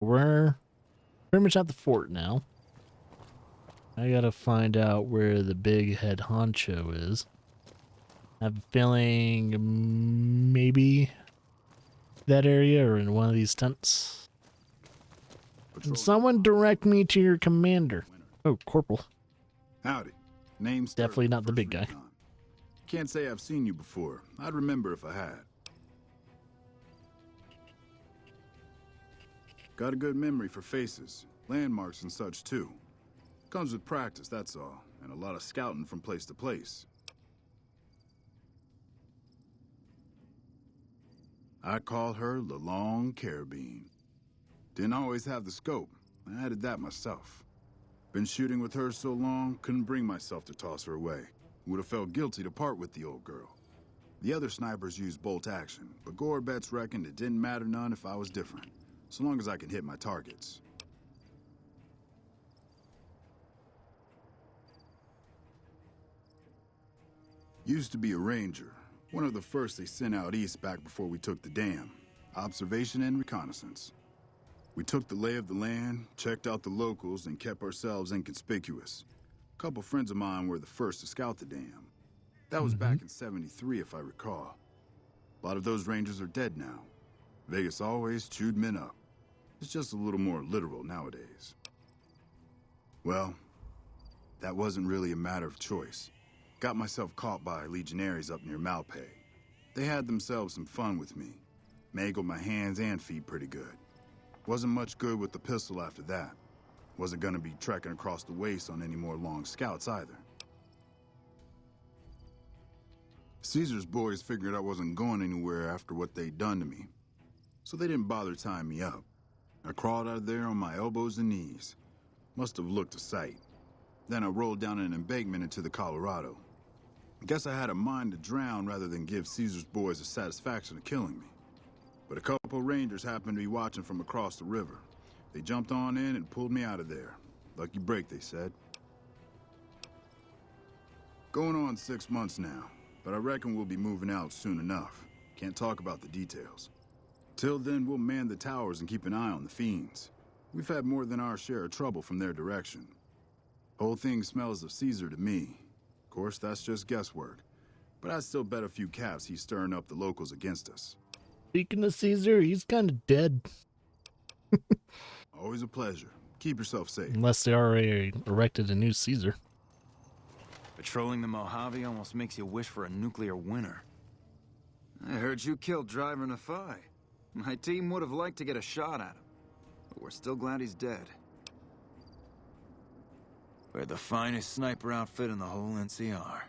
We're pretty much at the fort now. I gotta find out where the big head honcho is. I have a feeling maybe that area or in one of these tents. Can someone direct me to your commander? Oh, Corporal. Howdy. Name's Definitely not the big guy. Recon. Can't say I've seen you before. I'd remember if I had. Got a good memory for faces, landmarks and such too. Comes with practice, that's all, and a lot of scouting from place to place. I call her the Long Carabine. Didn't always have the scope. I added that myself. Been shooting with her so long, couldn't bring myself to toss her away. Would have felt guilty to part with the old girl. The other snipers used bolt action, but Gore Betts reckoned it didn't matter none if I was different, so long as I could hit my targets. Used to be a ranger, one of the first they sent out east back before we took the dam. Observation and reconnaissance. We took the lay of the land, checked out the locals, and kept ourselves inconspicuous. A couple friends of mine were the first to scout the dam. That was back in '73, if I recall. A lot of those rangers are dead now. Vegas always chewed men up. It's just a little more literal nowadays. Well, that wasn't really a matter of choice. Got myself caught by legionaries up near Malpay. They had themselves some fun with me. Mangled my hands and feet pretty good. Wasn't much good with the pistol after that. Wasn't gonna be trekking across the waste on any more long scouts either. Caesar's boys figured I wasn't going anywhere after what they'd done to me. So they didn't bother tying me up. I crawled out of there on my elbows and knees. Must have looked a sight. Then I rolled down an embankment into the Colorado. Guess I had a mind to drown rather than give Caesar's boys the satisfaction of killing me. But a couple rangers happened to be watching from across the river. They jumped on in and pulled me out of there. Lucky break, they said. Going on 6 months now, but I reckon we'll be moving out soon enough. Can't talk about the details. Till then, we'll man the towers and keep an eye on the fiends. We've had more than our share of trouble from their direction. Whole thing smells of Caesar to me. Of course, that's just guesswork. But I'd still bet a few caps he's stirring up the locals against us. Speaking of Caesar, he's kind of dead. Always a pleasure. Keep yourself safe. Unless they already erected a new Caesar. Patrolling the Mojave almost makes you wish for a nuclear winter. I heard you killed Driver Nefai. My team would have liked to get a shot at him, but we're still glad he's dead. We're the finest sniper outfit in the whole NCR.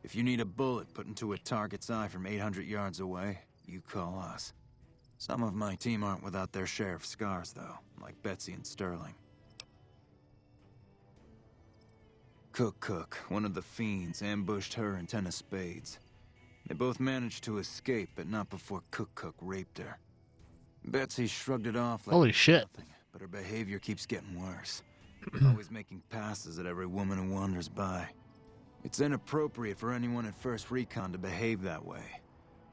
If you need a bullet put into a target's eye from 800 yards away, you call us. Some of my team aren't without their share of scars, though, like Betsy and Sterling. Cook, one of the fiends, ambushed her and 10 of spades. They both managed to escape, but not before Cook raped her. Betsy shrugged it off like Holy shit. nothing, but her behavior keeps getting worse. Always making passes at every woman who wanders by. It's inappropriate for anyone at First Recon to behave that way.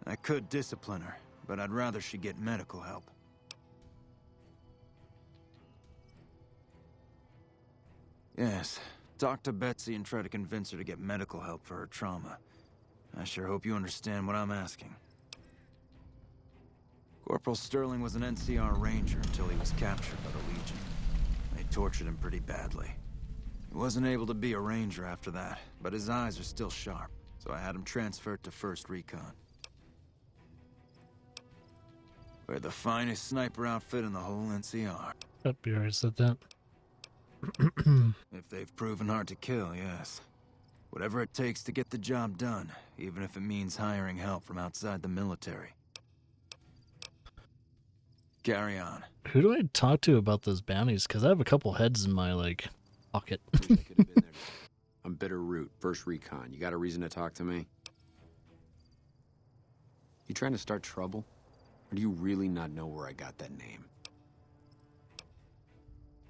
I could discipline her, but I'd rather she get medical help. Yes, talk to Betsy and try to convince her to get medical help for her trauma. I sure hope you understand what I'm asking. Corporal Sterling was an NCR ranger until he was captured by the Legion. They tortured him pretty badly. He wasn't able to be a ranger after that, but his eyes are still sharp, so I had him transferred to First Recon. We're the finest sniper outfit in the whole NCR. Oh, you already said that. If they've proven hard to kill, yes. Whatever it takes to get the job done, even if it means hiring help from outside the military. Carry on. Who do I talk to about those bounties? Because I have a couple heads in my, pocket. Wish I could have been there. I'm Bitter Root, First Recon. You got a reason to talk to me? You trying to start trouble? Or do you really not know where I got that name?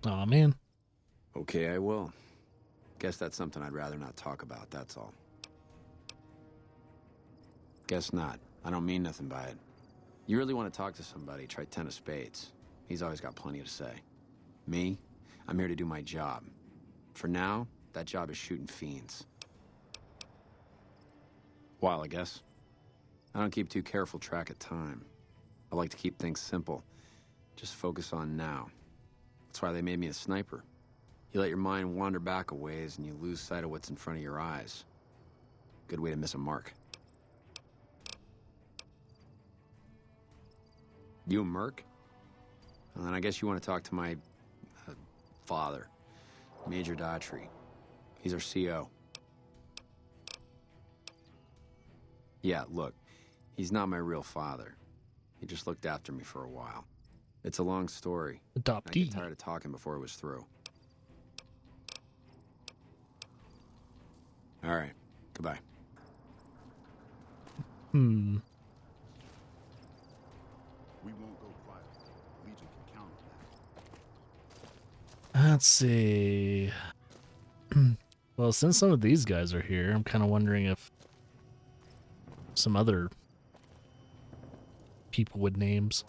Aw, man. Okay, I will. Guess that's something I'd rather not talk about, that's all. Guess not. I don't mean nothing by it. You really want to talk to somebody, try 10 of spades. He's always got plenty to say. Me, I'm here to do my job. For now, that job is shooting fiends. While, I guess. I don't keep too careful track of time. I like to keep things simple. Just focus on now. That's why they made me a sniper. You let your mind wander back a ways and you lose sight of what's in front of your eyes. Good way to miss a mark. You a merc? Well, then I guess you want to talk to my... father. Major Daughtry. He's our CO. Yeah, look. He's not my real father. He just looked after me for a while. It's a long story. I Adoptee. get tired of talking before it was through. All right. Goodbye. Hmm. We won't go quiet. Legion can count on that. Let's see. Well, since some of these guys are here, I'm kind of wondering if some other people with names.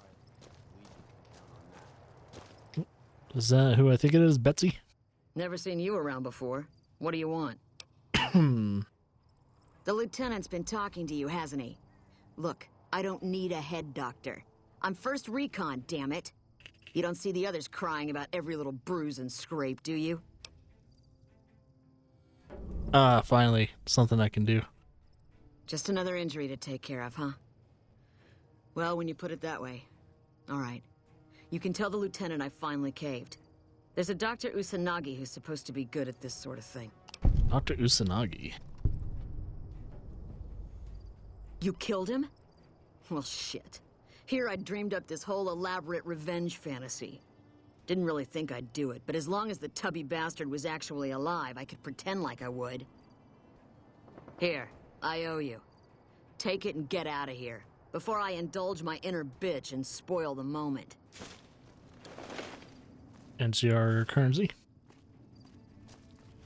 Is that who I think it is? Betsy? Never seen you around before. What do you want? The lieutenant's been talking to you, hasn't he? Look, I don't need a head doctor. I'm first recon, damn it. You don't see the others crying about every little bruise and scrape, do you? Ah, finally. Something I can do. Just another injury to take care of, huh? Well, when you put it that way. All right. You can tell the lieutenant I finally caved. There's a Dr. Usanagi who's supposed to be good at this sort of thing. Dr. Usanagi. You killed him? Well, shit. Here I dreamed up this whole elaborate revenge fantasy. Didn't really think I'd do it, but as long as the tubby bastard was actually alive, I could pretend like I would. Here, I owe you. Take it and get out of here, before I indulge my inner bitch and spoil the moment. NCR currency.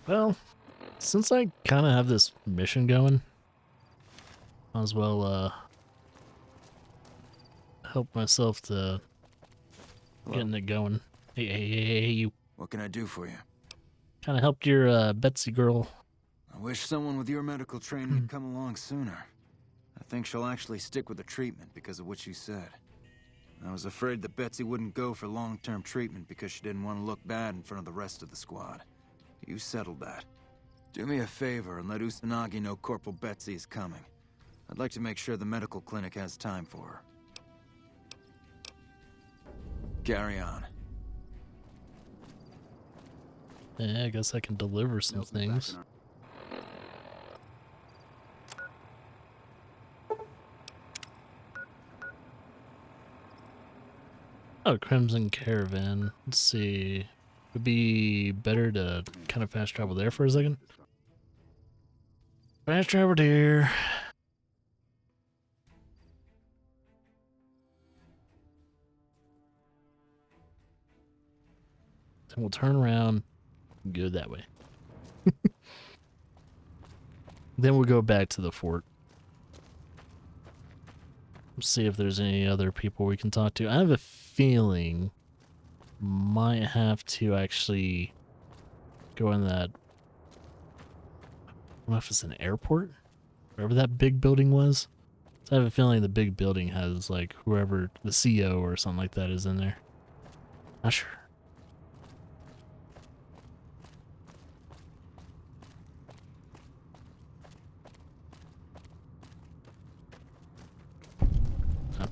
Well, since I kind of have this mission going, might as well help myself to getting it going. Hey, you What can I do for you? kind of helped your Betsy girl. I wish someone with your medical training had come along sooner. I think she'll actually stick with the treatment because of what you said. I was afraid that Betsy wouldn't go for long-term treatment because she didn't want to look bad in front of the rest of the squad. You settled that. Do me a favor and let Usanagi know Corporal Betsy is coming. I'd like to make sure the medical clinic has time for her. Carry on. Yeah, I guess I can deliver some things. Oh, Crimson Caravan. Let's see. Would be better to kind of fast travel there for a second. Fast travel there. Then we'll turn around and go that way. Then we'll go back to the fort. See if there's any other people we can talk to. I have a feeling might have to actually go in that. I don't know if it's an airport, wherever that big building was. So I have a feeling the big building has like whoever the CO or something like that is in there. Not sure.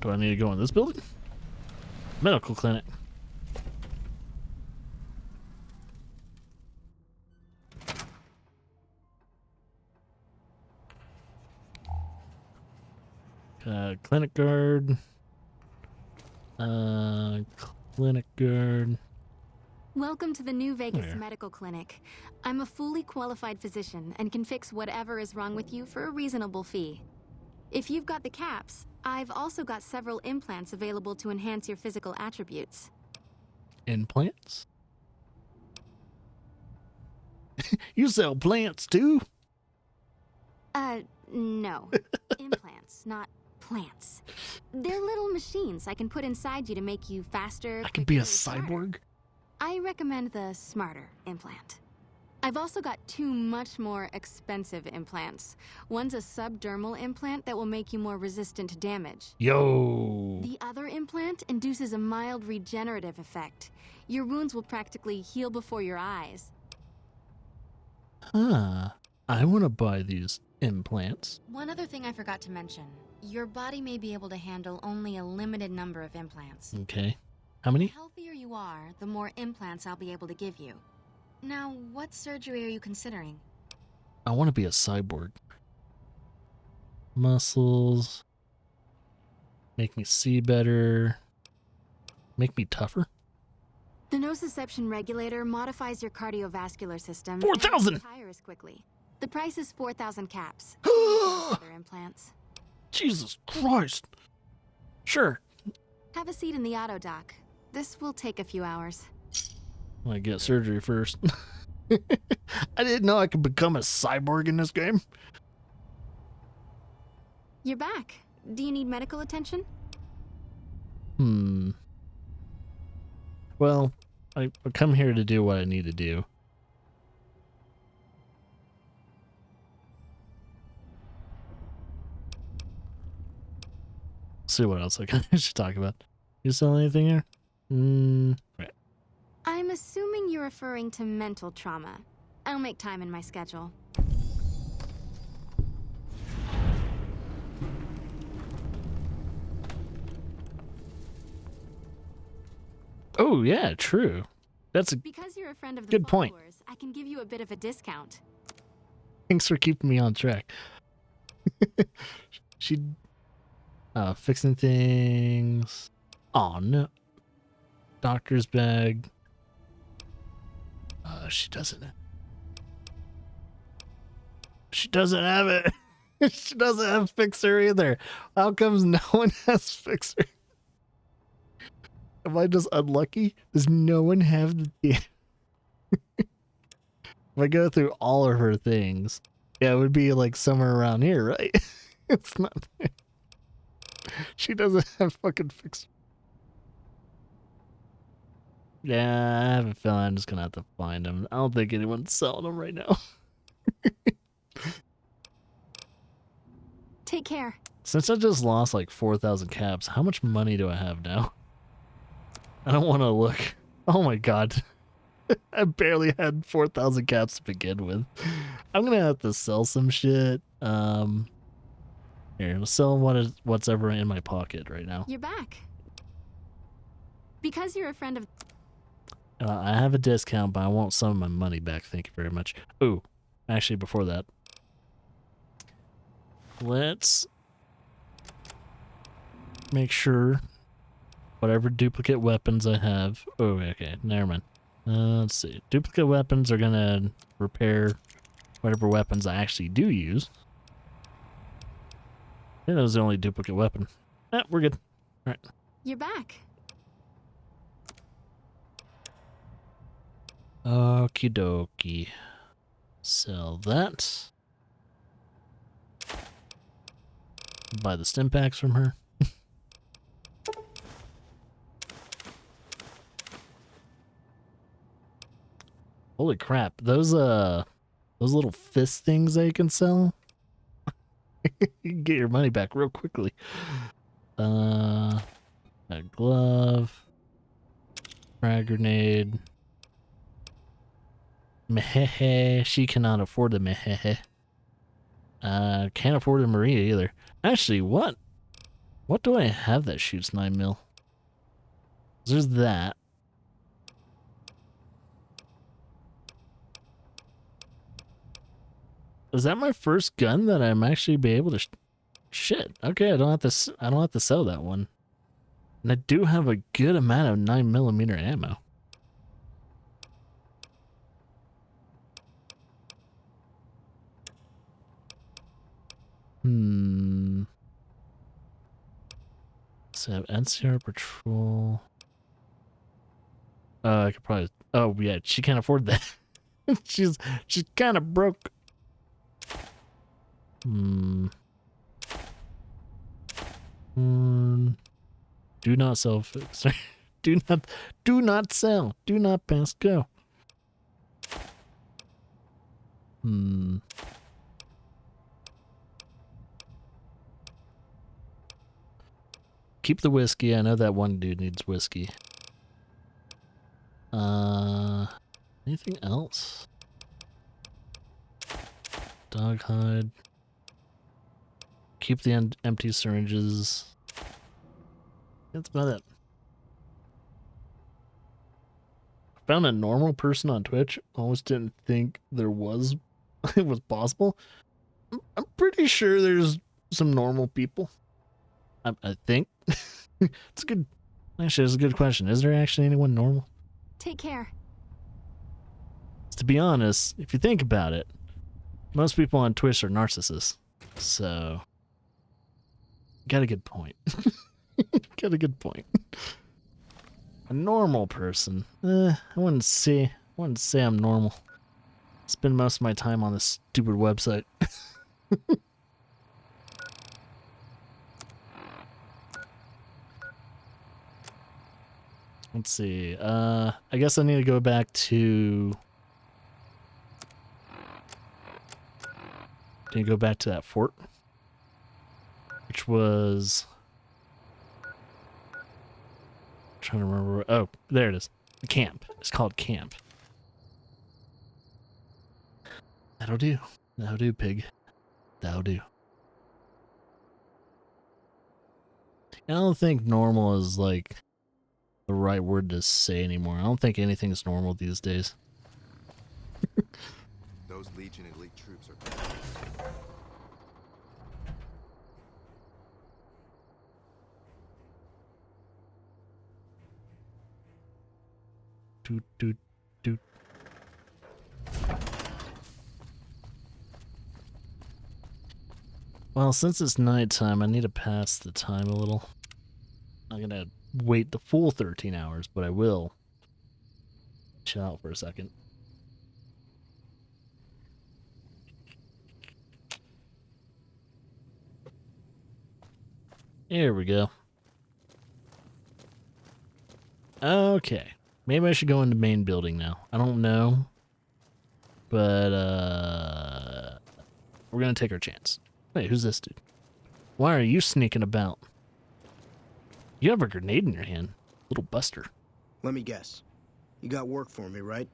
Do I need to go in this building? Medical clinic. Clinic guard. Clinic guard. Welcome to the New Vegas There. Medical Clinic. I'm a fully qualified physician and can fix whatever is wrong with you for a reasonable fee. If you've got the caps, I've also got several implants available to enhance your physical attributes. Implants? You sell plants too? No. Implants, not implants. They're little machines I can put inside you to make you faster. I could be a quicker, smarter. cyborg? I recommend the smarter implant. I've also got 2 much more expensive implants. One's a subdermal implant that will make you more resistant to damage. Yo. The other implant induces a mild regenerative effect. Your wounds will practically heal before your eyes. Huh. I want to buy these implants. One other thing I forgot to mention. Your body may be able to handle only a limited number of implants. Okay. How The many? healthier you are, the more implants I'll be able to give you. Now, what surgery are you considering? I want to be a cyborg. Muscles. Make me see better. Make me tougher. The nociception regulator modifies your cardiovascular system. 4,000! and retires quickly. The price is 4,000 caps. Other implants. Jesus Christ. Sure. Have a seat in the auto dock. This will take a few hours. I get surgery first. I didn't know I could become a cyborg in this game. You're back. Do you need medical attention? Well, I come here to do what I need to do. See what else I should talk about. You sell anything here? Right. I'm assuming you're referring to mental trauma. I'll make time in my schedule. Oh yeah, true. That's a Because you're a friend of the Good point. followers, I can give you a bit of a discount. Thanks for keeping me on track. She fixing things. Oh no. Doctor's bag. She doesn't have it. She doesn't have Fixer either. How comes no one has Fixer? Am I just unlucky? Does no one have the if I go through all of her things, yeah, it would be like somewhere around here, right? It's not there. She doesn't have fucking Fixer. Yeah, I have a feeling I'm just gonna have to find them. I don't think anyone's selling them right now. Take care. Since I just lost like 4,000 caps, how much money do I have now? I don't want to look. Oh my god. I barely had 4,000 caps to begin with. I'm gonna have to sell some shit. Here, I'll sell what's ever in my pocket right now. You're back. Because you're a friend of... I have a discount, but I want some of my money back. Thank you very much. Ooh, actually, before that, let's make sure whatever duplicate weapons I have. Oh, okay, never mind. Let's see. Duplicate weapons are gonna repair whatever weapons I actually do use. I think that was the only duplicate weapon. We're good. All right. You're back. Okie dokie. Sell that. Buy the stim packs from her. Holy crap. Those little fist things that you can sell. You can get your money back real quickly. A glove. Frag grenade. Mehehe. She cannot afford the mehehe. Can't afford the Maria either. Actually, what do I have that shoots 9mm? There's that. Is that my first gun that I'm actually be able to shit? Okay, I don't have to sell that one. And I do have a good amount of 9mm ammo. So I have NCR patrol. I could probably. Oh yeah, she can't afford that. she's kind of broke. Do not sell. Sorry. Do not sell. Do not pass go. Keep the whiskey. I know that one dude needs whiskey. Anything else? Dog hide. Keep the empty syringes. That's about it. Found a normal person on Twitch. Almost didn't think there was it was possible. I'm pretty sure there's some normal people. I think. It's a good. Actually, it's a good question. Is there actually anyone normal? Take care. To be honest, if you think about it, most people on Twitch are narcissists. So, got a good point. Got a good point. A normal person. I wouldn't say I'm normal. Spend most of my time on this stupid website. Let's see. I guess I need to go back to. Need to go back to that fort, which was. I'm trying to remember. Oh, there it is. The camp. It's called camp. That'll do. That'll do, pig. That'll do. I don't think normal is like the right word to say anymore. I don't think anything's normal these days. Those Legion elite troops are... Doot, doot, doot. Well, since it's nighttime, I need to pass the time a little. I'm gonna wait the full 13 hours, but I will chill out for a second. Here we go. Okay. Maybe I should go into main building now. I don't know. But, we're gonna take our chance. Wait, who's this dude? Why are you sneaking about? You have a grenade in your hand, little buster. Let me guess. You got work for me, right?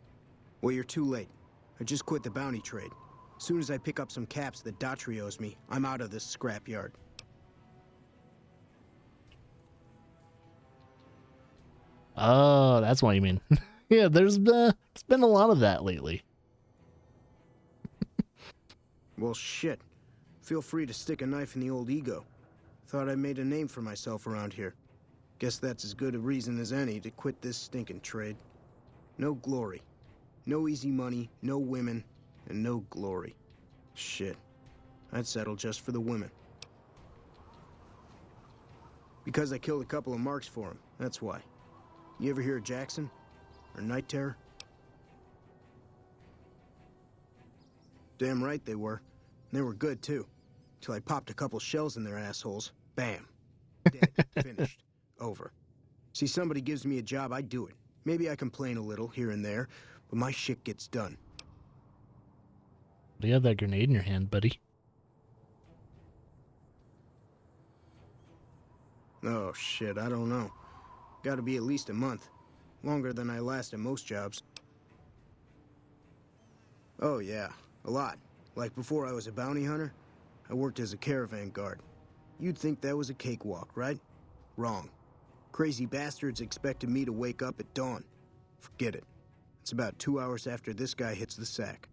Well, you're too late. I just quit the bounty trade. As soon as I pick up some caps that Daughtry owes me, I'm out of this scrapyard. Oh, that's what you mean. Yeah, there's been a lot of that lately. Well, shit. Feel free to stick a knife in the old ego. Thought I made a name for myself around here. Guess that's as good a reason as any to quit this stinking trade. No glory. No easy money, no women, and no glory. Shit. I'd settle just for the women. Because I killed a couple of marks for him, that's why. You ever hear of Jackson? Or Night Terror? Damn right they were. And they were good, too. Till I popped a couple shells in their assholes. Bam. Dead. Finished. Over. See, somebody gives me a job, I do it. Maybe I complain a little here and there, but my shit gets done. You have that grenade in your hand, buddy. Oh, shit, I don't know. Gotta be at least a month. Longer than I last at most jobs. Oh, yeah. A lot. Like before I was a bounty hunter, I worked as a caravan guard. You'd think that was a cakewalk, right? Wrong. Crazy bastards expected me to wake up at dawn. Forget it. It's about 2 hours after this guy hits the sack.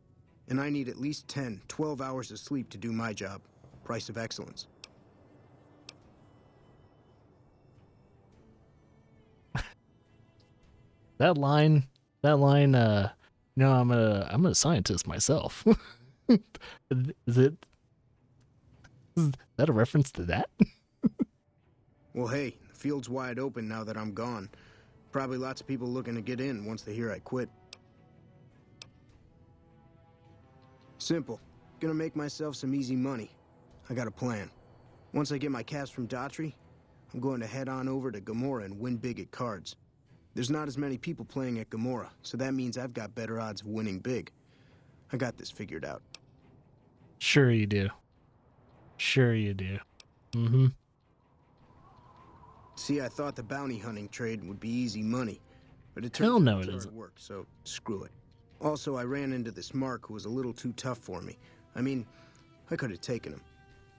And I need at least 10, 12 hours of sleep to do my job. Price of excellence. That line, I'm a scientist myself. Is that a reference to that? Well, hey, the field's wide open now that I'm gone. Probably lots of people looking to get in once they hear I quit. Simple. Gonna make myself some easy money. I got a plan. Once I get my caps from Daughtry, I'm going to head on over to Gamora and win big at cards. There's not as many people playing at Gamora, so that means I've got better odds of winning big. I got this figured out. Sure you do. Sure you do. Mm-hmm. See, I thought the bounty hunting trade would be easy money, but it Hell turns no, out it it's hard isn't. work, so screw it. Also, I ran into this Mark who was a little too tough for me. I mean, I could have taken him.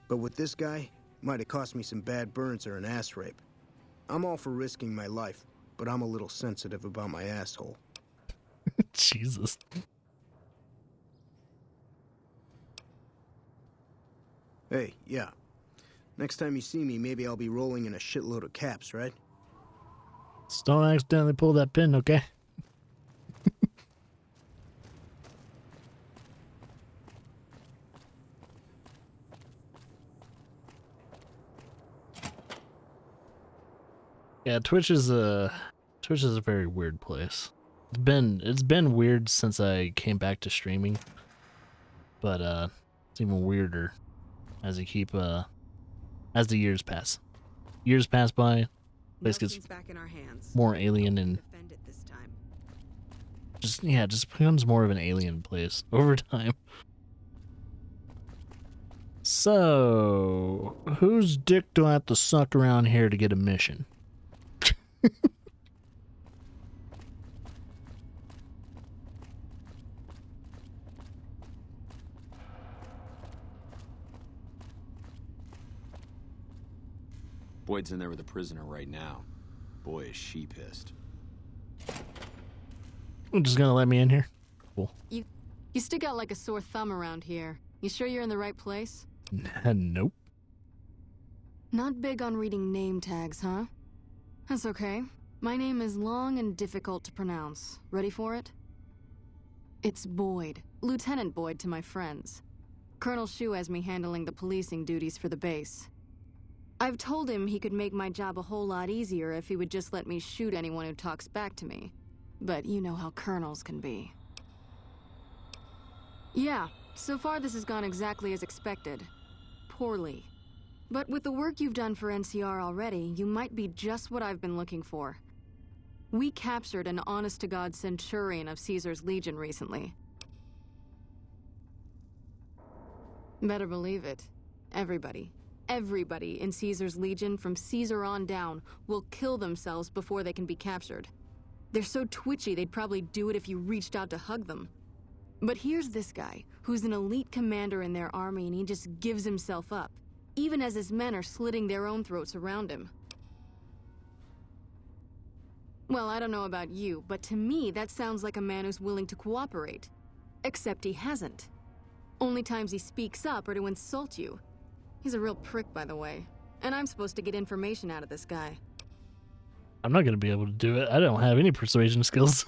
But with this guy, might have cost me some bad burns or an ass rape. I'm all for risking my life, but I'm a little sensitive about my asshole. Jesus. Hey, yeah. Next time you see me, maybe I'll be rolling in a shitload of caps, right? Just don't accidentally pull that pin, okay? Yeah, Twitch is a very weird place. It's been weird since I came back to streaming. But it's even weirder as you keep as the years pass. Years pass by, place gets Nelson's back in our hands. more alien and Defend it this time. just becomes more of an alien place over time. So, whose dick do I have to suck around here to get a mission? Boyd's in there with a prisoner right now. Boy, is she pissed. I'm just gonna let me in here. Cool. You stick out like a sore thumb around here. You sure you're in the right place? Nope. Not big on reading name tags, huh? That's okay. My name is long and difficult to pronounce. Ready for it? It's Boyd. Lieutenant Boyd to my friends. Colonel Shu has me handling the policing duties for the base. I've told him he could make my job a whole lot easier if he would just let me shoot anyone who talks back to me. But you know how colonels can be. Yeah, so far this has gone exactly as expected. Poorly. But with the work you've done for NCR already, you might be just what I've been looking for. We captured an honest-to-God Centurion of Caesar's Legion recently. Better believe it. Everybody in Caesar's Legion from Caesar on down will kill themselves before they can be captured. They're so twitchy they'd probably do it if you reached out to hug them. But here's this guy, who's an elite commander in their army, and he just gives himself up, even as his men are slitting their own throats around him. Well, I don't know about you, but to me that sounds like a man who's willing to cooperate. Except he hasn't. Only times he speaks up are to insult you. He's a real prick, by the way. And I'm supposed to get information out of this guy. I'm not gonna be able to do it. I don't have any persuasion skills.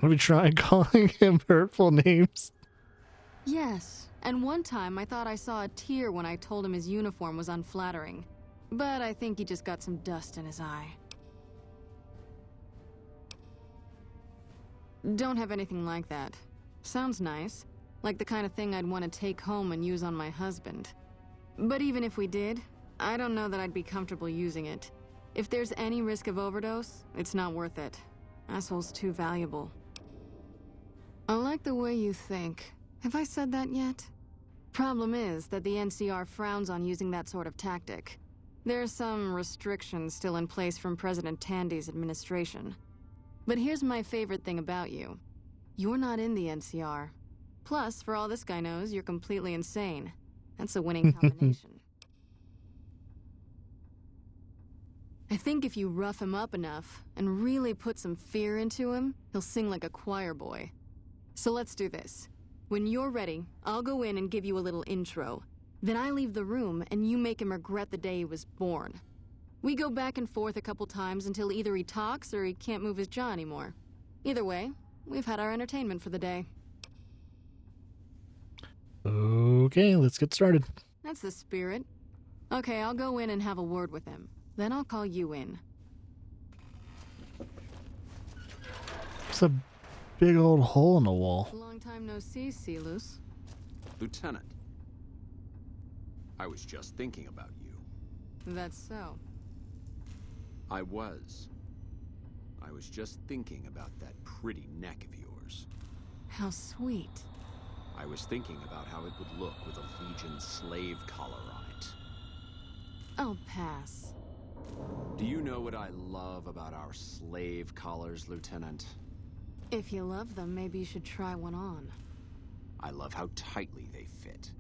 Have you tried calling him hurtful names? Yes, and one time I thought I saw a tear when I told him his uniform was unflattering. But I think he just got some dust in his eye. Don't have anything like that. Sounds nice. Like the kind of thing I'd want to take home and use on my husband. But even if we did, I don't know that I'd be comfortable using it. If there's any risk of overdose, it's not worth it. Asshole's too valuable. I like the way you think. Have I said that yet? Problem is that the NCR frowns on using that sort of tactic. There are some restrictions still in place from President Tandy's administration. But here's my favorite thing about you. You're not in the NCR. Plus, for all this guy knows, you're completely insane. That's a winning combination. I think if you rough him up enough and really put some fear into him, he'll sing like a choir boy. So let's do this. When you're ready, I'll go in and give you a little intro. Then I leave the room and you make him regret the day he was born. We go back and forth a couple times until either he talks or he can't move his jaw anymore. Either way, we've had our entertainment for the day. Okay, let's get started. That's the spirit. Okay, I'll go in and have a word with him. Then I'll call you in. What's up, big old hole in the wall. Long time no see, Silus. Lieutenant, I was just thinking about you. That's so. I was just thinking about that pretty neck of yours. How sweet. I was thinking about how it would look with a Legion slave collar on it. I'll pass. Do you know what I love about our slave collars, Lieutenant? If you love them, maybe you should try one on. I love how tightly they fit.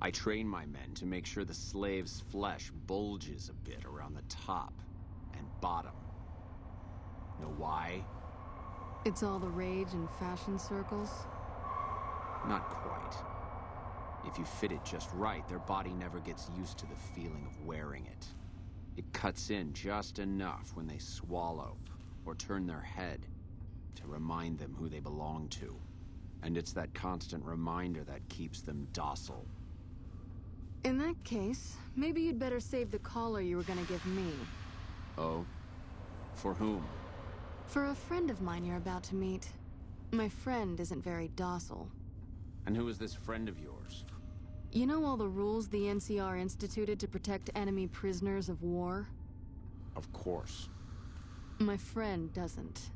I train my men to make sure the slave's flesh bulges a bit around the top and bottom. Know why? It's all the rage in fashion circles. Not quite. If you fit it just right, their body never gets used to the feeling of wearing it. It cuts in just enough when they swallow or turn their head to remind them who they belong to. And it's that constant reminder that keeps them docile. In that case, maybe you'd better save the collar you were gonna give me. Oh? For whom? For a friend of mine you're about to meet. My friend isn't very docile. And who is this friend of yours? You know all the rules the NCR instituted to protect enemy prisoners of war? Of course. My friend doesn't.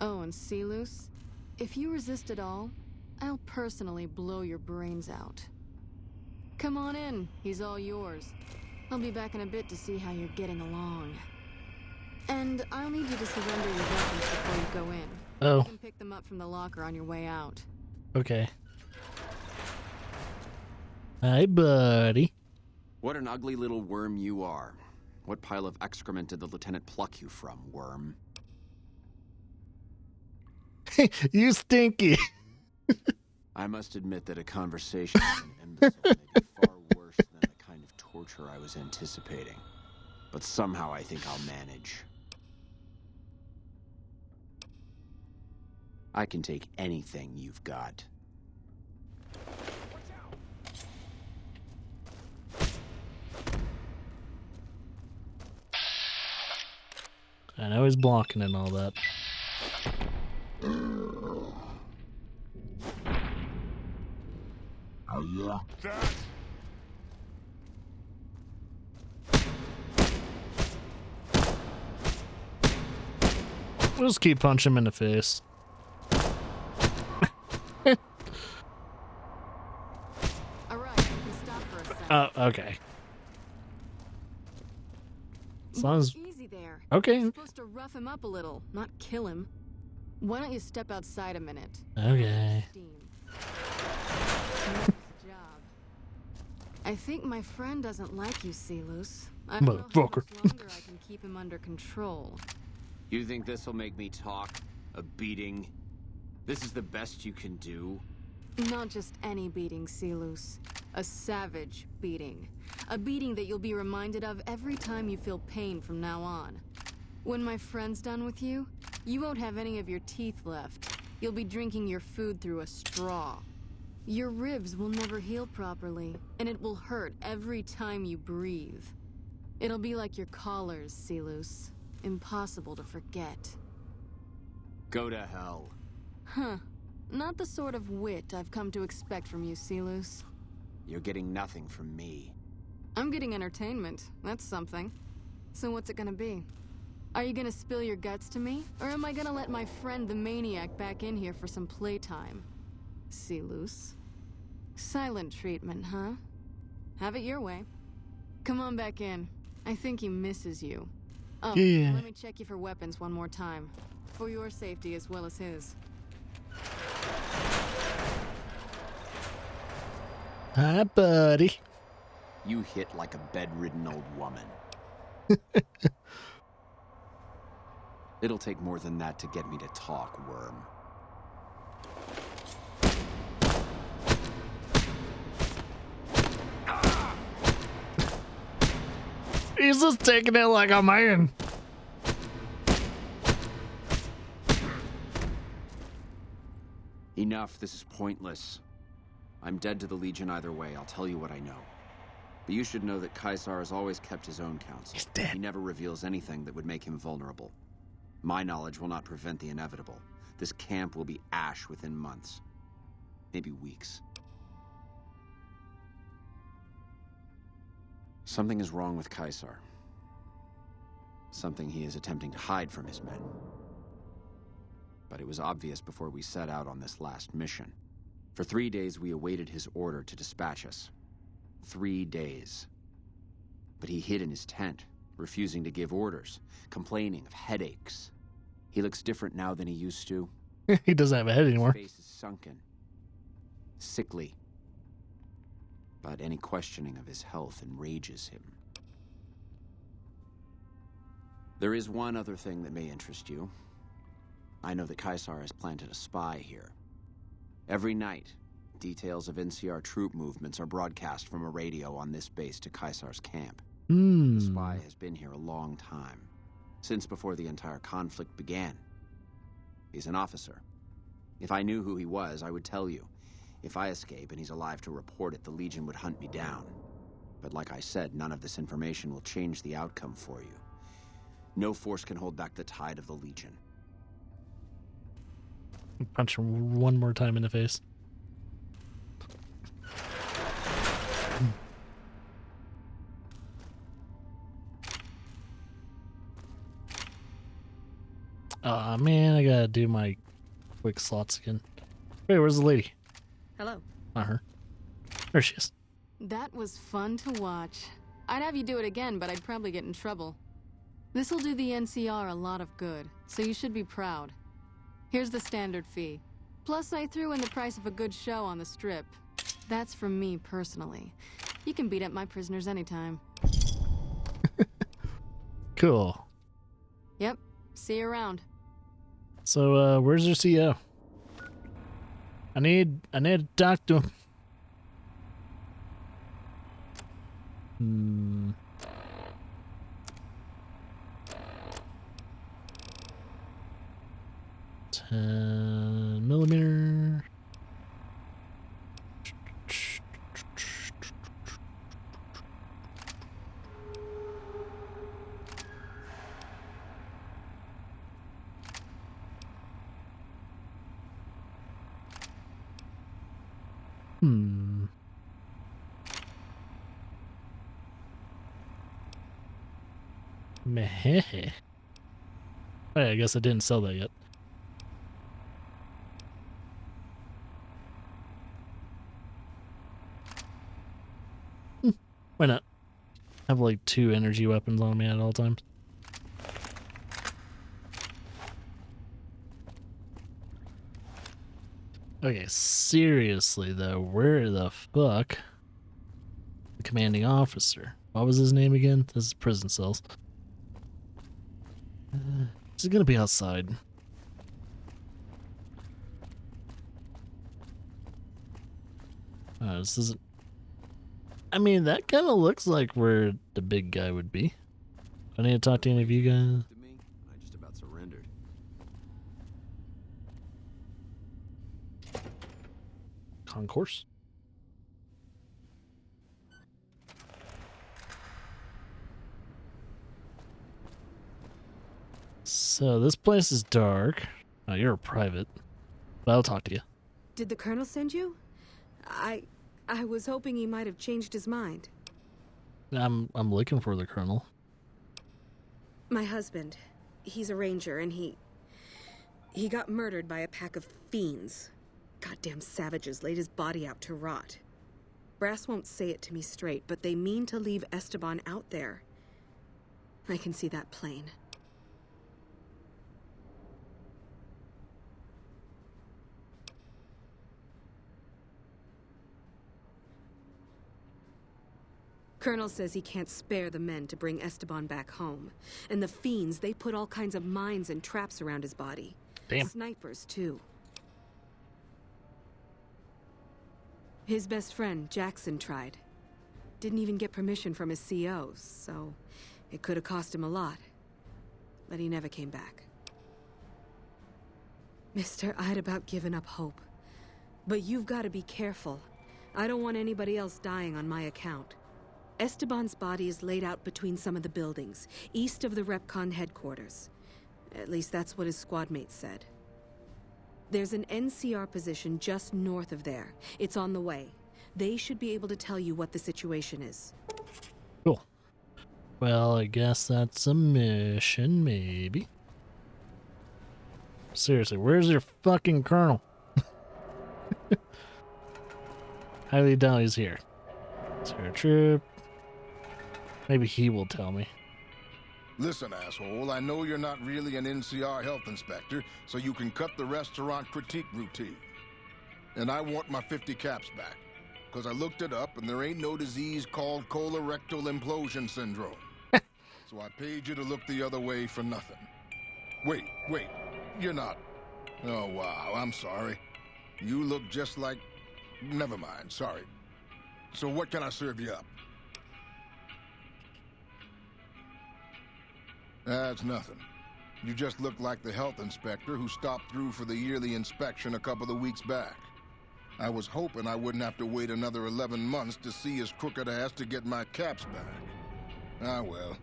Oh, and Silus, if you resist at all, I'll personally blow your brains out. Come on in, he's all yours. I'll be back in a bit to see how you're getting along. And I'll need you to surrender your weapons before you go in. Oh. You can pick them up from the locker on your way out. Okay. Hi, buddy. What an ugly little worm you are. What pile of excrement did the lieutenant pluck you from, worm? You stinky. I must admit that a conversation with an imbecile may be far worse than the kind of torture I was anticipating. But somehow I think I'll manage. I can take anything you've got. I know he's blocking and all that. We'll just keep punching him in the face. Alright, you can stop for a second. Okay. As long as... Easy there. Okay. You're supposed to rough him up a little, not kill him. Why don't you step outside a minute? Okay. Steam. Nice job. I think my friend doesn't like you, Silus. I don't know how Motherfucker. much longer I can keep him under control. You think this'll make me talk? A beating? This is the best you can do? Not just any beating, Silus. A savage beating. A beating that you'll be reminded of every time you feel pain from now on. When my friend's done with you, you won't have any of your teeth left. You'll be drinking your food through a straw. Your ribs will never heal properly, and it will hurt every time you breathe. It'll be like your collars, Silus. Impossible to forget. Go to hell. Huh. Not the sort of wit I've come to expect from you, Silus. You're getting nothing from me. I'm getting entertainment. That's something. So what's it gonna be? Are you gonna spill your guts to me? Or am I gonna let my friend the maniac back in here for some playtime? Silus. Silent treatment, huh? Have it your way. Come on back in. I think he misses you. Oh, Yeah. let me check you for weapons one more time. For your safety as well as his. Hi, buddy. You hit like a bedridden old woman. It'll take more than that to get me to talk, worm. He's just taking it like a man. Enough, this is pointless. I'm dead to the Legion either way, I'll tell you what I know. But you should know that Caesar has always kept his own counsel. He's dead. He never reveals anything that would make him vulnerable. My knowledge will not prevent the inevitable, this camp will be ash within months. Maybe weeks. Something is wrong with Caesar. Something he is attempting to hide from his men. But it was obvious before we set out on this last mission. For 3 days, we awaited his order to dispatch us. 3 days. But he hid in his tent, refusing to give orders, complaining of headaches. He looks different now than he used to. He doesn't have a head anymore. His face is sunken. Sickly. But any questioning of his health enrages him. There is one other thing that may interest you. I know that Caesar has planted a spy here. Every night, details of NCR troop movements are broadcast from a radio on this base to Caesar's camp. The spy has been here a long time, since before the entire conflict began. He's an officer. If I knew who he was, I would tell you. If I escape and he's alive to report it, the Legion would hunt me down. But like I said, none of this information will change the outcome for you. No force can hold back the tide of the Legion. Punch him one more time in the face. Aw, man, I gotta do my quick slots again. Wait, where's the lady? Hello. Not her. There she is. That was fun to watch. I'd have you do it again, but I'd probably get in trouble. This'll do the NCR a lot of good, so you should be proud. Here's the standard fee. Plus, I threw in the price of a good show on the strip. That's from me personally. You can beat up my prisoners anytime. Cool. Yep. See you around. So, where's your CO? I need to talk to him. Hmm. 10mm. Meh. Oh, yeah, I guess I didn't sell that yet. Why not? I have like 2 energy weapons on me at all times. Okay, seriously though, where the fuck? The commanding officer. What was his name again? This is prison cells. Is it gonna be outside? This isn't. I mean, that kind of looks like where the big guy would be. I need to talk to any of you guys. To me, I just about surrendered. Concourse. So this place is dark. Oh, you're a private. But I'll talk to you. Did the Colonel send you? I was hoping he might have changed his mind. I'm looking for the Colonel. My husband. He's a ranger, and he got murdered by a pack of fiends. Goddamn savages laid his body out to rot. Brass won't say it to me straight, but they mean to leave Esteban out there. I can see that plain. Colonel says he can't spare the men to bring Esteban back home. And the fiends, they put all kinds of mines and traps around his body. Damn. Snipers, too. His best friend, Jackson, tried. Didn't even get permission from his CO, so it could have cost him a lot. But he never came back. Mister, I'd about given up hope. But you've got to be careful. I don't want anybody else dying on my account. Esteban's body is laid out between some of the buildings, east of the REPCON headquarters. At least that's what his squad mates said. There's an NCR position just north of there. It's on the way. They should be able to tell you what the situation is. Cool. Well, I guess that's a mission, maybe. Seriously, where's your fucking colonel? Highly doubt he's here. Is there a troop? Maybe he will tell me. Listen, asshole, I know you're not really an NCR health inspector, so you can cut the restaurant critique routine. And I want my 50 caps back, because I looked it up and there ain't no disease called colorectal implosion syndrome. So I paid you to look the other way for nothing. Wait, you're not... Oh, wow, I'm sorry. You look just like... Never mind, sorry. So what can I serve you up? That's nothing. You just look like the health inspector who stopped through for the yearly inspection a couple of weeks back. I was hoping I wouldn't have to wait another 11 months to see his crooked ass to get my caps back. Ah, well.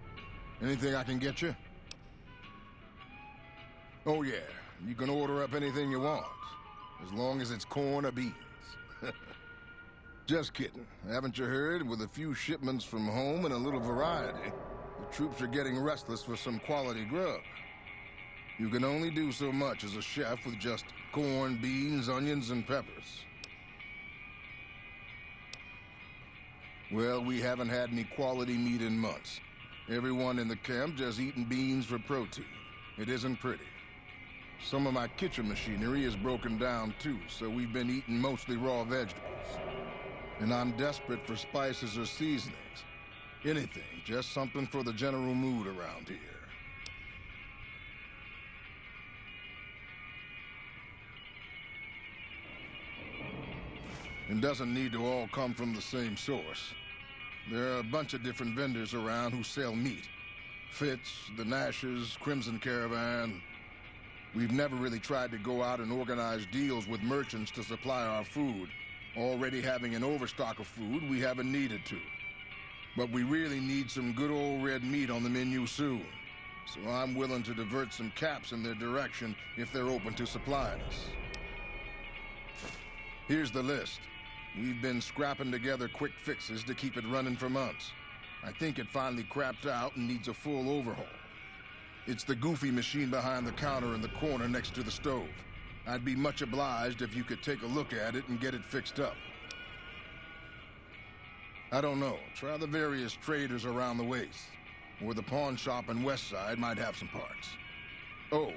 Anything I can get you? Oh, yeah. You can order up anything you want. As long as it's corn or beans. Just kidding. Haven't you heard? With a few shipments from home and a little variety, the troops are getting restless for some quality grub. You can only do so much as a chef with just corn, beans, onions, and peppers. Well, we haven't had any quality meat in months. Everyone in the camp just eating beans for protein. It isn't pretty. Some of my kitchen machinery is broken down too, so we've been eating mostly raw vegetables. And I'm desperate for spices or seasonings. Anything, just something for the general mood around here. It doesn't need to all come from the same source. There are a bunch of different vendors around who sell meat. Fitz, the Nashes, Crimson Caravan. We've never really tried to go out and organize deals with merchants to supply our food. Already having an overstock of food, we haven't needed to. But we really need some good old red meat on the menu soon. So I'm willing to divert some caps in their direction if they're open to supplying us. Here's the list. We've been scrapping together quick fixes to keep it running for months. I think it finally crapped out and needs a full overhaul. It's the goofy machine behind the counter in the corner next to the stove. I'd be much obliged if you could take a look at it and get it fixed up. I don't know. Try the various traders around the waste. Or the pawn shop in Westside might have some parts. Oh,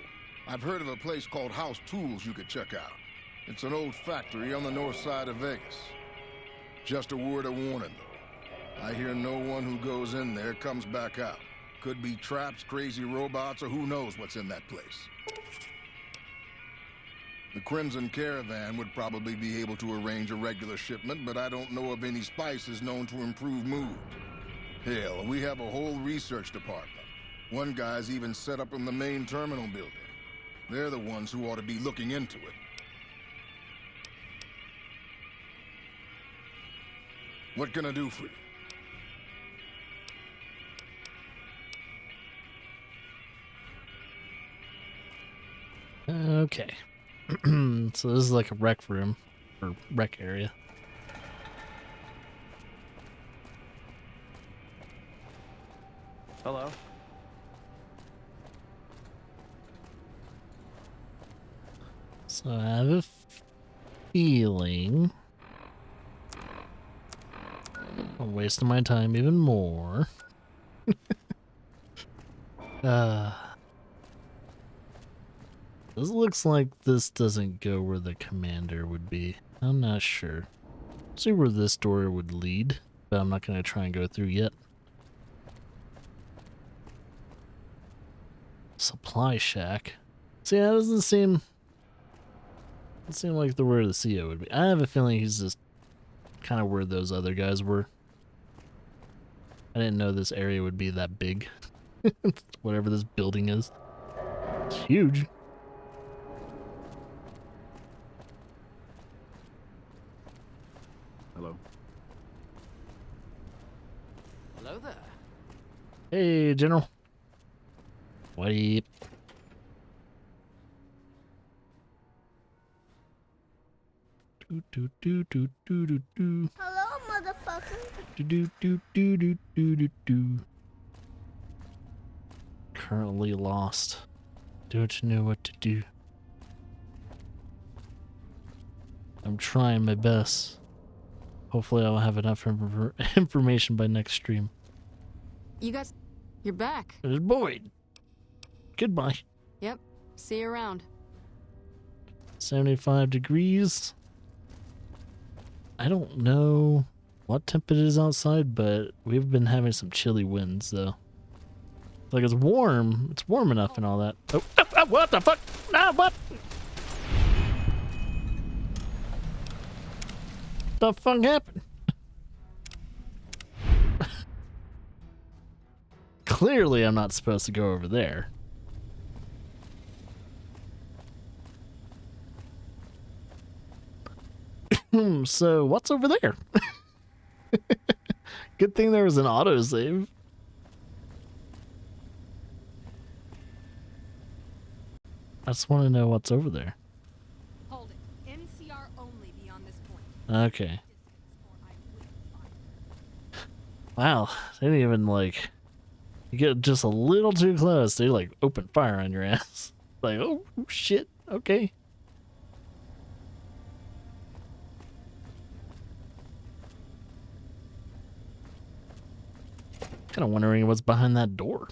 I've heard of a place called House Tools you could check out. It's an old factory on the north side of Vegas. Just a word of warning, though. I hear no one who goes in there comes back out. Could be traps, crazy robots, or who knows what's in that place. The Crimson Caravan would probably be able to arrange a regular shipment, but I don't know of any spices known to improve mood. Hell, we have a whole research department. One guy's even set up in the main terminal building. They're the ones who ought to be looking into it. What can I do for you? Okay. So this is like a rec room, or rec area. Hello. So I have a feeling I'm wasting my time even more. This looks like this doesn't go where the commander would be. I'm not sure. See where this door would lead, but I'm not going to try and go through yet. Supply shack. See, that doesn't seem like the where the CO would be. I have a feeling he's just kind of where those other guys were. I didn't know this area would be that big. Whatever this building is. It's huge. Hello. Hello there. Hey, General. What? Do do do do do do do. Hello, motherfucker. Do do do do do do do do. Currently lost. Don't know what to do. I'm trying my best. Hopefully I'll have enough information by next stream. You're back. There's Boyd. Goodbye. Yep. See you around. 75 degrees. I don't know what temp it is outside, but we've been having some chilly winds though. Like it's warm. It's warm enough and all that. Oh, what the fuck? Nah, what? The fuck happened? Clearly I'm not supposed to go over there. So what's over there? Good thing there was an autosave. I just want to know what's over there. Hold it. NCR only beyond this point. Okay. Wow, they didn't even like. You get just a little too close, they like open fire on your ass. Like, oh shit, okay. Kind of wondering what's behind that door.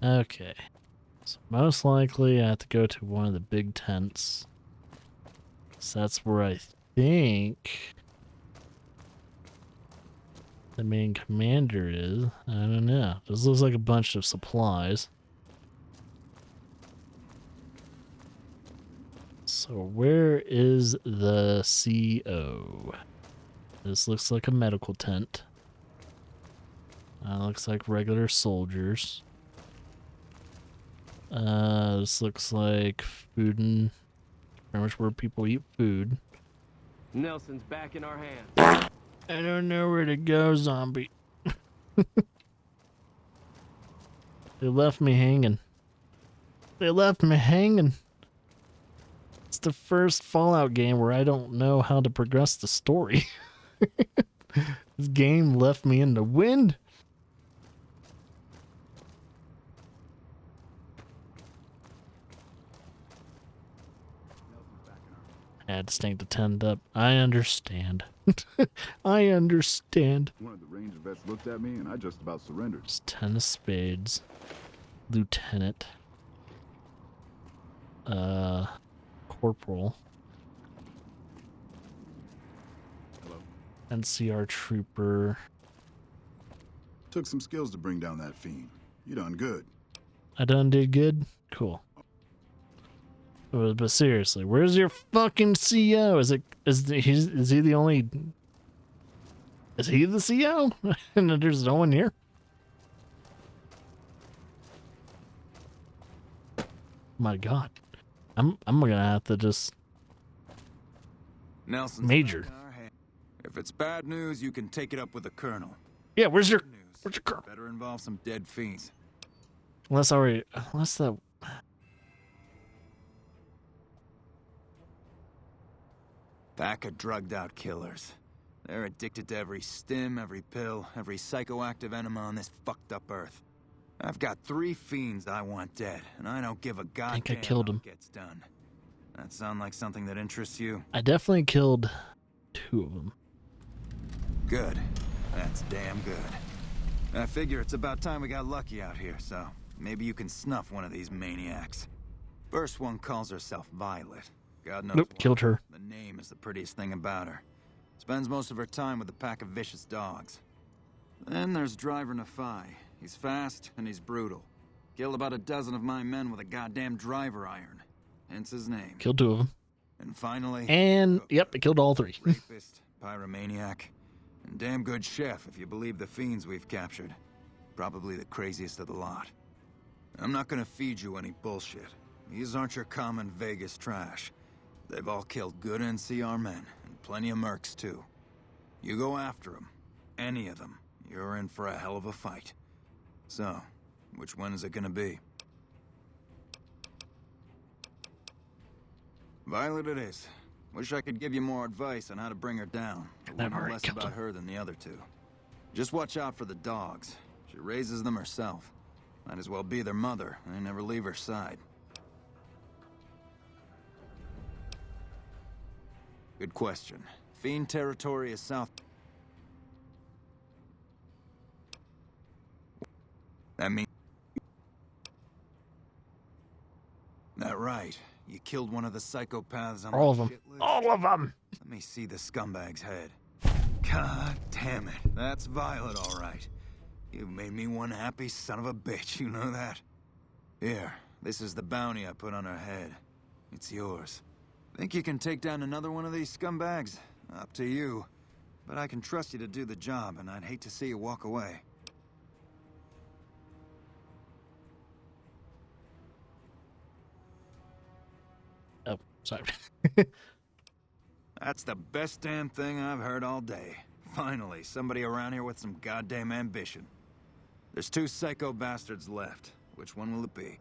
Okay, so most likely I have to go to one of the big tents. So that's where I think the main commander is. I don't know. This looks like a bunch of supplies. So where is the CO? This looks like a medical tent. Looks like regular soldiers. This looks like food and pretty much where people eat food. Nelson's back in our hands. I don't know where to go, zombie. They left me hanging. They left me hanging. It's the first Fallout game where I don't know how to progress the story. This game left me in the wind. I had to stay to tend up. I understand. I understand. One of the ranger vets looked at me and I just about surrendered. It's 10 of spades. Lieutenant. Corporal. Hello. NCR trooper. Took some skills to bring down that fiend. You done good. I done did good? Cool. But seriously, where's your fucking CO? Is he the only? Is he the CO? And there's no one here. My God, I'm gonna have to just Nelson's major. back in our hands. If it's bad news, you can take it up with the colonel. Yeah, where's your Good news. Better involve some dead fiends. unless that. Pack of drugged-out killers. They're addicted to every stim, every pill, every psychoactive enema on this fucked up earth. I've got 3 fiends I want dead, and I don't give a goddamn I think I killed how him. it gets done. That sound like something that interests you? I definitely killed 2 of them. Good. That's damn good. I figure it's about time we got lucky out here, so maybe you can snuff one of these maniacs. First one calls herself Violet. God knows Nope, why. killed her. The name is the prettiest thing about her. Spends most of her time with a pack of vicious dogs. Then there's Driver Nafai. He's fast and he's brutal. Killed about a dozen of my men with a goddamn driver iron. Hence his name. Killed 2 of them. And finally... And yep, I killed all 3. Rapist, pyromaniac, and damn good chef if you believe the fiends we've captured. Probably the craziest of the lot. I'm not gonna feed you any bullshit. These aren't your common Vegas trash. They've all killed good NCR men, and plenty of mercs too. You go after them. Any of them. You're in for a hell of a fight. So, which one is it gonna be? Violet it is. Wish I could give you more advice on how to bring her down. But I've one already less killed about him. her than the other two. Just watch out for the dogs. She raises them herself. Might as well be their mother. They never leave her side. Good question. Fiend territory is south. That means... That right. You killed one of the psychopaths on All of my them. shit list? All of them. Let me see the scumbag's head. God damn it. That's Violet, all right. You've made me one happy son of a bitch, you know that? Here, this is the bounty I put on her head. It's yours. Think you can take down another one of these scumbags? Up to you. But I can trust you to do the job, and I'd hate to see you walk away. Oh, sorry. That's the best damn thing I've heard all day. Finally, somebody around here with some goddamn ambition. There's 2 psycho bastards left. Which one will it be?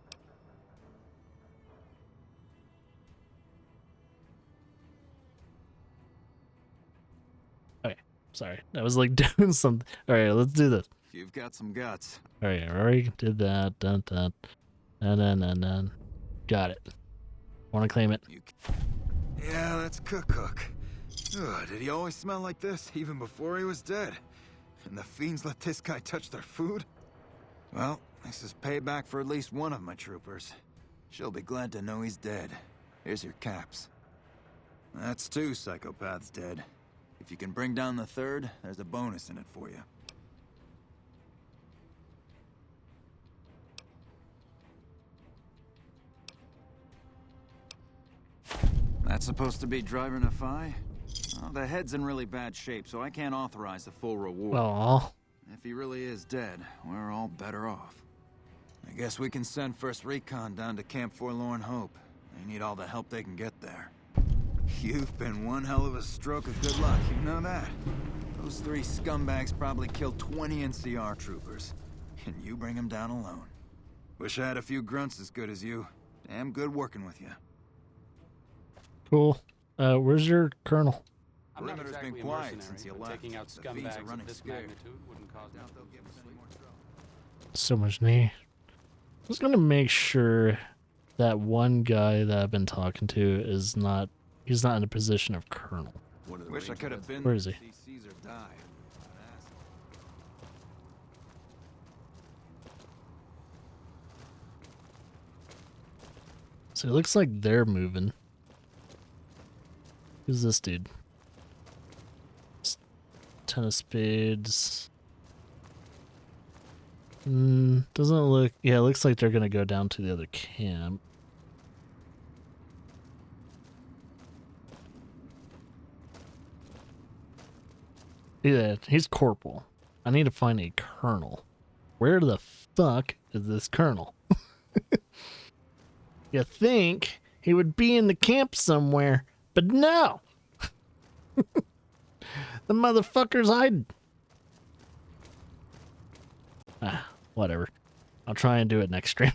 Okay, sorry. I was like doing something. All right, let's do this. You've got some guts. All right, I already did that. Dun, dun, dun, dun, dun, dun. Got it. Want to claim it? Yeah, that's Cook. Ugh, did he always smell like this, even before he was dead? And the fiends let this guy touch their food? Well, this is payback for at least one of my troopers. She'll be glad to know he's dead. Here's your caps. That's 2 psychopaths dead. If you can bring down the 3rd, there's a bonus in it for you. That's supposed to be driver Nafai? Well, the head's in really bad shape, so I can't authorize the full reward. Aw. If he really is dead, we're all better off. I guess we can send First Recon down to Camp Forlorn Hope. They need all the help they can get there. You've been one hell of a stroke of good luck, you know that? Those 3 scumbags probably killed 20 NCR troopers. And you bring them down alone. Wish I had a few grunts as good as you. Damn good working with you. Cool. Where's your colonel? I'm not Perimeter's exactly been a quiet mercenary, since you but left. taking out The fiends are scumbags running of this scared. magnitude wouldn't cause Doubt them they'll to give us any more trouble. So much need. Just gonna make sure that one guy that I've been talking to is not. He's not in a position of colonel. Wish I could have been Where is he? there to see Caesar die. So it looks like they're moving. Who's this dude? 10 of spades. Doesn't look... Yeah, it looks like they're gonna go down to the other camp. Yeah, he's corporal. I need to find a colonel. Where the fuck is this colonel? You think he would be in the camp somewhere, but no! The motherfucker's hiding. Ah, whatever. I'll try and do it next stream.